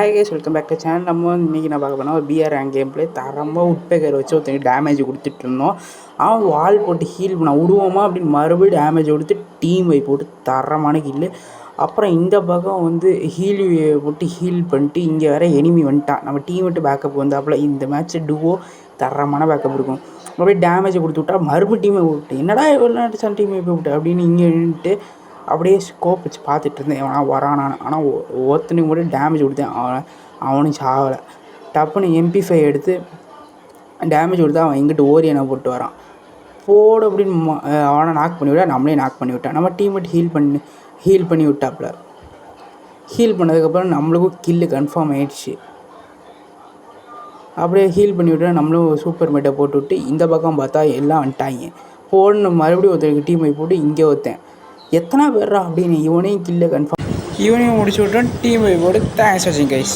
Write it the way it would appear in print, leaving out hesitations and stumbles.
Hi guys, welcome back to channel. நம்ம வந்து இன்றைக்கி நான் பார்க்க போனால் ஒரு பிஆர் ரேங்க் கேம் பிளே தரமாக உட்பேக்கர் வச்சு ஒருத்தங்க டேமேஜ் கொடுத்துட்டு இருந்தோம். அவன் வால் போட்டு ஹீல் பண்ண விடுவோமா அப்படின்னு மறுபடியும் டேமேஜ் கொடுத்து டீம் வை போட்டு தரமான கில்லு. அப்புறம் இந்த பக்கம் வந்து ஹீல் போட்டு ஹீல் பண்ணிட்டு இங்கே வேறு எனிமி வந்துட்டான். நம்ம டீம் விட்டு பேக்கப் வந்தாப்புல இந்த மேட்ச் டுவோ தரமான பேக்கப் இருக்கும். அப்படியே டேமேஜை கொடுத்து விட்டா மறுபடியும் டீமை விட்டு என்னடா எவ்வளோ நேரம் டீமை போய் விட்டு அப்படின்னு இங்கே நின்றுட்டு அப்படியே ஸ்கோப் வச்சு பார்த்துட்டு இருந்தேன். அவனா வரானான்னு. ஆனால் ஒருத்தனுக்கு மட்டும் டேமேஜ் கொடுத்தேன். அவனும் சாகலை. டப்புன்னு MP5 எடுத்து டேமேஜ் கொடுத்தா அவன் எங்கிட்ட ஓரியனை போட்டு வரான். போடு அப்படின்னு அவனை நாக் பண்ணி விட்டா, நம்மளே நாக் பண்ணி விட்டான். நம்ம டீம்மேட் ஹீல் பண்ணி விட்டாப்புல. ஹீல் பண்ணதுக்கப்புறம் நம்மளுக்கும் கில்லு கன்ஃபார்ம் ஆகிடுச்சு. அப்படியே ஹீல் பண்ணி விட்டா நம்மளும் சூப்பர் மேட்டை போட்டு விட்டு இந்த பக்கம் பார்த்தா எல்லாம் வந்துட்டாங்க. போடணும் மறுபடியும் ஒருத்தருக்கு டீமை போட்டு இங்கே ஒருத்தன் எத்தனை பேர்றா அப்படின்னு இவனையும் கில்லை கன்ஃபார்ம் இவனையும் முடிச்சு விட்டோம். டீமை போட்டு தேங்க்ஸ் வாட்சிங் கைஸ்.